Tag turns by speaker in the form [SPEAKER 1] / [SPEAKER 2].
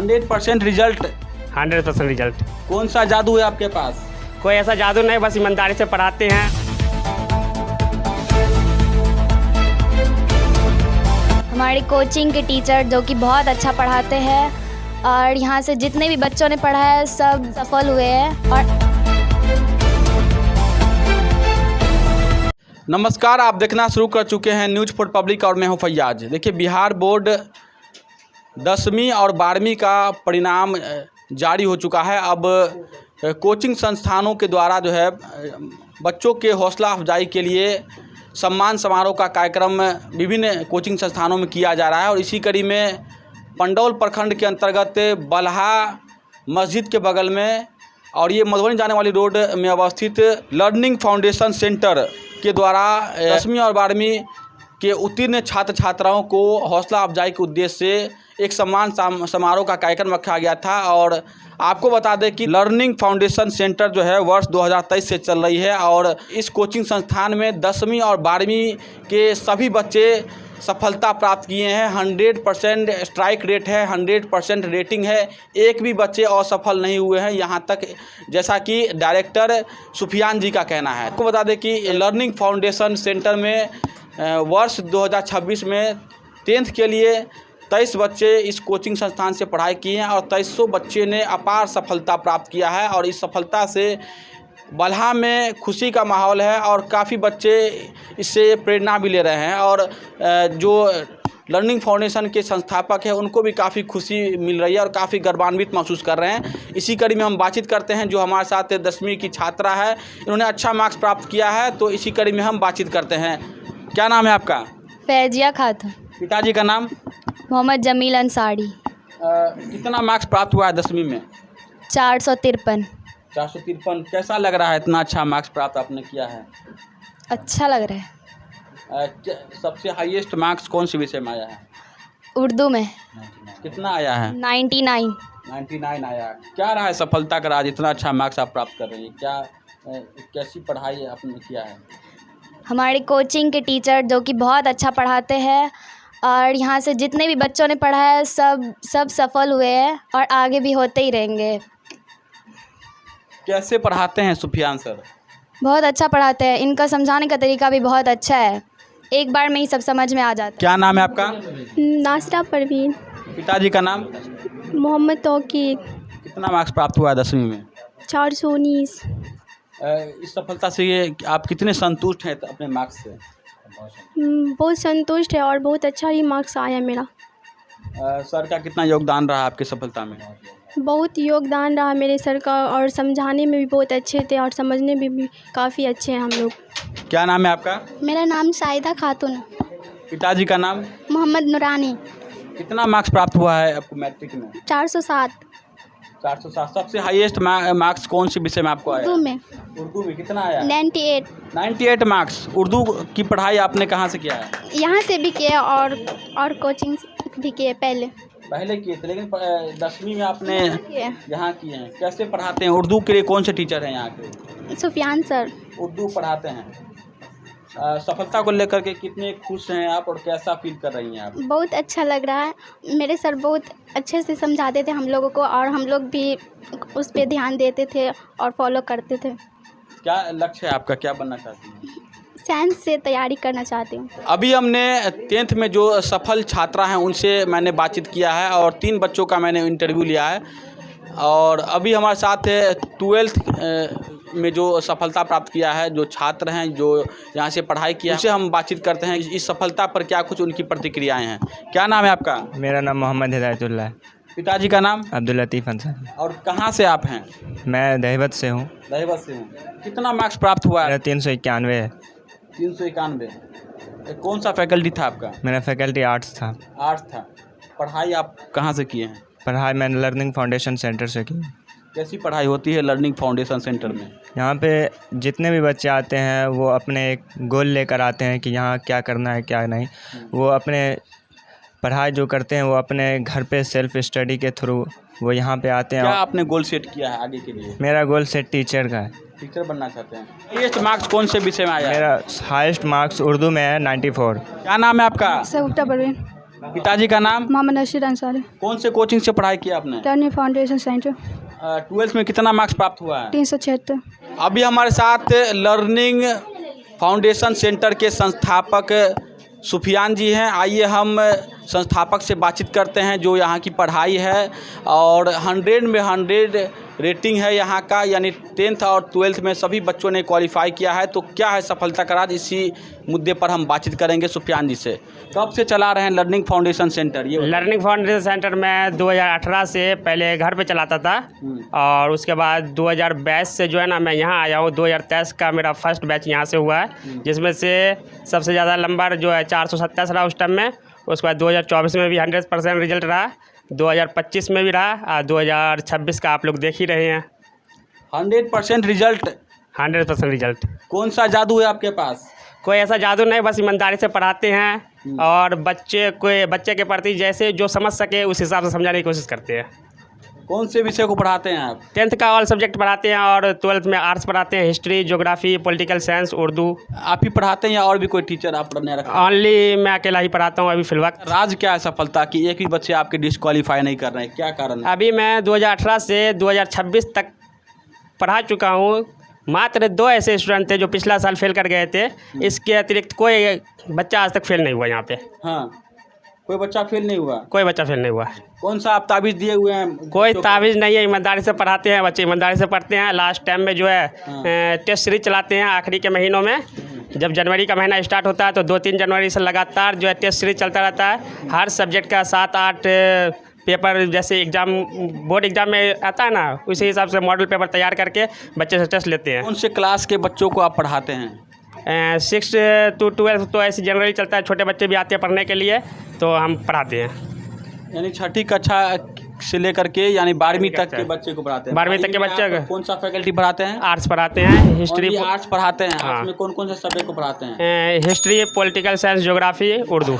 [SPEAKER 1] 100% result.
[SPEAKER 2] 100% result.
[SPEAKER 1] कौन सा जादू है आपके पास?
[SPEAKER 2] कोई ऐसा जादू नहीं, बस ईमानदारी से पढ़ाते हैं।
[SPEAKER 3] हमारी कोचिंग के टीचर जो कि बहुत अच्छा पढ़ाते हैं और यहाँ से जितने भी बच्चों ने पढ़ा है सब सफल हुए हैं। और
[SPEAKER 1] नमस्कार, आप देखना शुरू कर चुके हैं न्यूज़ फॉर पब्लिक और मैं हूं फैयाज। देखिए, बिहार बोर्ड 10वीं और 12वीं का परिणाम जारी हो चुका है। अब कोचिंग संस्थानों के द्वारा जो है बच्चों के हौसला अफजाई के लिए सम्मान समारोह का कार्यक्रम विभिन्न कोचिंग संस्थानों में किया जा रहा है। और इसी कड़ी में पंडौल प्रखंड के अंतर्गत बल्हा मस्जिद के बगल में और ये मधुबनी जाने वाली रोड में अवस्थित लर्निंग फाउंडेशन सेंटर के द्वारा 10वीं और 12वीं के उत्तीर्ण छात्र छात्राओं को हौसला अफजाई के उद्देश्य से एक सम्मान समारोह का कार्यक्रम रखा गया था। और आपको बता दें कि लर्निंग फाउंडेशन सेंटर जो है वर्ष 2023 से चल रही है और इस कोचिंग संस्थान में 10वीं और 12वीं के सभी बच्चे सफलता प्राप्त किए हैं। 100% स्ट्राइक रेट है, 100% रेटिंग है, एक भी बच्चे असफल नहीं हुए हैं यहाँ तक, जैसा कि डायरेक्टर सुफियान जी का कहना है। आपको बता दें कि लर्निंग फाउंडेशन सेंटर में वर्ष 2026 में 10th के लिए 23 बच्चे इस कोचिंग संस्थान से पढ़ाई किए हैं और 2300 बच्चे ने अपार सफलता प्राप्त किया है। और इस सफलता से बल्हा में खुशी का माहौल है और काफ़ी बच्चे इससे प्रेरणा भी ले रहे हैं। और जो लर्निंग फाउंडेशन के संस्थापक हैं उनको भी काफ़ी खुशी मिल रही है और काफ़ी गर्वान्वित महसूस कर रहे हैं। इसी कड़ी में हम बातचीत करते हैं जो हमारे साथ 10वीं की छात्रा है, इन्होंने अच्छा मार्क्स प्राप्त किया है, तो इसी कड़ी में हम बातचीत करते हैं। क्या नाम है आपका?
[SPEAKER 3] फैजिया खातून।
[SPEAKER 1] पिताजी का नाम?
[SPEAKER 3] मोहम्मद जमील अंसारी।
[SPEAKER 1] कितना मार्क्स प्राप्त हुआ है 10वीं में?
[SPEAKER 3] 453।
[SPEAKER 1] 453। कैसा लग रहा है इतना अच्छा मार्क्स प्राप्त आपने किया है?
[SPEAKER 3] अच्छा लग रहा है।
[SPEAKER 1] सबसे हाईएस्ट मार्क्स कौन से विषय में आया है?
[SPEAKER 3] उर्दू में।
[SPEAKER 1] कितना आया है?
[SPEAKER 3] 99।
[SPEAKER 1] 99 आया। क्या रहा है सफलता का राज? इतना अच्छा मार्क्स आप प्राप्त कर रही हैं, क्या कैसी पढ़ाई आपने किया है?
[SPEAKER 3] हमारी कोचिंग के टीचर जो कि बहुत अच्छा पढ़ाते हैं और यहाँ से जितने भी बच्चों ने पढ़ा है सब सफल हुए हैं और आगे भी होते ही रहेंगे।
[SPEAKER 1] कैसे पढ़ाते हैं सुफियान सर?
[SPEAKER 3] बहुत अच्छा पढ़ाते हैं, इनका समझाने का तरीका भी बहुत अच्छा है, एक बार में ही सब समझ में आ जाता है।
[SPEAKER 1] क्या नाम है आपका?
[SPEAKER 4] नासरा परवीन।
[SPEAKER 1] पिताजी का नाम?
[SPEAKER 4] मोहम्मद तौकीर।
[SPEAKER 1] कितना मार्क्स प्राप्त हुआ है 10वीं में?
[SPEAKER 4] 419।
[SPEAKER 1] इस सफलता से ये आप कितने संतुष्ट हैं अपने मार्क्स से?
[SPEAKER 4] बहुत संतुष्ट है और बहुत अच्छा ही मार्क्स आया मेरा।
[SPEAKER 1] सर का कितना योगदान रहा आपकी सफलता में?
[SPEAKER 4] बहुत योगदान रहा मेरे सर का, और समझाने में भी बहुत अच्छे थे और समझने में भी काफ़ी अच्छे हैं हम लोग।
[SPEAKER 1] क्या नाम है आपका?
[SPEAKER 3] मेरा नाम शाहिदा खातून।
[SPEAKER 1] पिताजी का नाम?
[SPEAKER 3] मोहम्मद नूरानी।
[SPEAKER 1] कितना मार्क्स प्राप्त हुआ है आपको मैट्रिक में?
[SPEAKER 4] 407।
[SPEAKER 1] 407। सबसे हाईएस्ट मार्क्स कौन से विषय में आपको आया?
[SPEAKER 3] उर्दू में।
[SPEAKER 1] उर्दू में कितना आया?
[SPEAKER 3] 98।
[SPEAKER 1] 98 मार्क्स। उर्दू की पढ़ाई आपने कहाँ से किया है?
[SPEAKER 3] यहाँ से भी किया और कोचिंग भी किए
[SPEAKER 1] पहले किए थे, लेकिन 10वीं में आपने यहाँ किए हैं। कैसे पढ़ाते हैं? उर्दू के लिए कौन से टीचर हैं यहाँ के?
[SPEAKER 3] सुफियान सर।
[SPEAKER 1] उर्दू पढ़ाते हैं। सफलता को लेकर के कितने खुश हैं आप और कैसा फील कर रही हैं आप?
[SPEAKER 3] बहुत अच्छा लग रहा है, मेरे सर बहुत अच्छे से समझाते थे हम लोगों को और हम लोग भी उस पर ध्यान देते थे और फॉलो करते थे।
[SPEAKER 1] क्या लक्ष्य है आपका? क्या बनना चाहती हैं?
[SPEAKER 3] साइंस से तैयारी करना चाहती हूँ।
[SPEAKER 1] अभी हमने 10th में जो सफल छात्रा हैं उनसे मैंने बातचीत किया है और 3 बच्चों का मैंने इंटरव्यू लिया है। और अभी हमारे साथ 12th में जो सफलता प्राप्त किया है जो छात्र हैं जो यहाँ से पढ़ाई किया है, उससे हम बातचीत करते हैं इस सफलता पर क्या कुछ उनकी प्रतिक्रियाएं हैं। क्या नाम है आपका?
[SPEAKER 2] मेरा नाम मोहम्मद हिदायतुल्लाह है।
[SPEAKER 1] पिताजी का नाम?
[SPEAKER 2] अब्दुल लतीफ़ अंसारी।
[SPEAKER 1] और कहाँ से आप हैं?
[SPEAKER 2] मैं दहिबत से हूँ।
[SPEAKER 1] दहिबत से हूँ। कितना मार्क्स प्राप्त हुआ है?
[SPEAKER 2] मेरा 391 है।
[SPEAKER 1] 391। कौन सा फैकल्टी था आपका?
[SPEAKER 2] मेरा फैकल्टी आर्ट्स था।
[SPEAKER 1] आर्ट्स था। पढ़ाई आप कहाँ से किए हैं?
[SPEAKER 2] पढ़ाई मैंने लर्निंग फाउंडेशन सेंटर से की।
[SPEAKER 1] कैसी पढ़ाई होती है लर्निंग फाउंडेशन सेंटर में?
[SPEAKER 2] यहाँ पे जितने भी बच्चे आते हैं वो अपने एक गोल लेकर आते हैं कि यहाँ क्या करना है क्या नहीं। वो अपने पढ़ाई जो करते हैं वो अपने घर पे सेल्फ स्टडी के थ्रू वो यहाँ पे आते हैं।
[SPEAKER 1] क्या आपने गोल सेट किया है आगे के लिए?
[SPEAKER 2] मेरा गोल सेट टीचर का है।
[SPEAKER 1] टीचर बनना चाहते हैं। हाईएस्ट मार्क्स कौन से विषय में आया?
[SPEAKER 2] मेरा हाईएस्ट मार्क्स उर्दू में है 94।
[SPEAKER 1] क्या नाम है आपका?
[SPEAKER 4] सगुफ्ता परवीन।
[SPEAKER 1] पिताजी का नाम?
[SPEAKER 5] मोहम्मद नशीर अंसारी,
[SPEAKER 1] कौन से कोचिंग से पढ़ाई किया आपने?
[SPEAKER 5] टर्निंग फाउंडेशन सेंटर,
[SPEAKER 1] 12th में कितना मार्क्स प्राप्त हुआ है?
[SPEAKER 5] 376।
[SPEAKER 1] अभी हमारे साथ लर्निंग फाउंडेशन सेंटर के संस्थापक सुफियान जी हैं। आइए हम संस्थापक से बातचीत करते हैं जो यहाँ की पढ़ाई है और 100 में 100 रेटिंग है यहाँ का, यानी 10th और 12th में सभी बच्चों ने क्वालिफाई किया है। तो क्या है सफलता का राज, इसी मुद्दे पर हम बातचीत करेंगे सुफियान जी से। कब से चला रहे हैं लर्निंग फाउंडेशन सेंटर? ये
[SPEAKER 6] लर्निंग फाउंडेशन सेंटर मैं 2018 से पहले घर पे चलाता था और उसके बाद 2022 से जो है ना मैं यहाँ आया हूँ। 2023 का मेरा फर्स्ट बैच यहाँ से हुआ है, जिसमें से सबसे ज़्यादा नंबर जो है 427 रहा उस टाइम में। उसके बाद 2024 में भी 100% रिजल्ट रहा, 2025 में भी रहा और 2026 का आप लोग देख ही रहे हैं।
[SPEAKER 1] 100% रिजल्ट?
[SPEAKER 6] 100% रिजल्ट।
[SPEAKER 1] कौन सा जादू है आपके पास?
[SPEAKER 6] कोई ऐसा जादू नहीं, बस ईमानदारी से पढ़ाते हैं और बच्चे के प्रति जैसे जो समझ सके उस हिसाब से समझाने की कोशिश करते हैं।
[SPEAKER 1] कौन से विषय को पढ़ाते हैं आप?
[SPEAKER 6] 10th का ऑल सब्जेक्ट पढ़ाते हैं और 12th में आर्ट्स पढ़ाते हैं, history, geography, political science, Urdu.
[SPEAKER 1] आप ही पढ़ाते हैं या और भी कोई टीचर आप पढ़ने रखा?
[SPEAKER 6] ओनली मैं अकेला ही पढ़ाता हूँ अभी फिलहाल।
[SPEAKER 1] राज क्या है सफलता की? एक भी बच्चे आपके डिस्क्वालीफाई नहीं कर रहे हैं, क्या कारण है?
[SPEAKER 6] अभी मैं 2018 से 2026 तक पढ़ा चुका हूँ। मात्र 2 ऐसे स्टूडेंट थे जो पिछला साल फेल कर गए थे, इसके अतिरिक्त कोई बच्चा आज तक फेल नहीं हुआ यहाँ पे।
[SPEAKER 1] हाँ, कोई बच्चा फेल नहीं हुआ?
[SPEAKER 6] कोई बच्चा फेल नहीं हुआ।
[SPEAKER 1] कौन सा आप ताबीज़ दिए हुए हैं?
[SPEAKER 6] कोई ताबीज़ नहीं है, ईमानदारी से पढ़ाते हैं, बच्चे ईमानदारी से पढ़ते हैं। लास्ट टाइम में जो है टेस्ट सीरीज चलाते हैं आखिरी के महीनों में। जब जनवरी का महीना स्टार्ट होता है तो 2-3 जनवरी से लगातार जो है टेस्ट सीरीज चलता रहता है। हर सब्जेक्ट का 7-8 पेपर, जैसे एग्ज़ाम बोर्ड एग्ज़ाम में आता है ना, उसी हिसाब से मॉडल पेपर तैयार करके बच्चे से टेस्ट लेते हैं।
[SPEAKER 1] कौन से क्लास के बच्चों को आप पढ़ाते हैं?
[SPEAKER 6] 6 to 12 तो ऐसे जनरली चलता है, छोटे बच्चे भी आते हैं पढ़ने के लिए तो हम पढ़ाते हैं।
[SPEAKER 1] यानी 6ठी कक्षा से लेकर के यानी 12वीं तक के बच्चे को पढ़ाते हैं?
[SPEAKER 6] 12वीं तक के बच्चे
[SPEAKER 1] आप कौन सा फैकल्टी पढ़ाते हैं?
[SPEAKER 6] आर्ट्स पढ़ाते हैं, हिस्ट्री।
[SPEAKER 1] आर्ट्स पढ़ाते हैं?
[SPEAKER 6] हाँ।
[SPEAKER 1] आर्ट्स में कौन कौन से सब्जेक्ट को पढ़ाते हैं?
[SPEAKER 6] History, political science, geography, Urdu.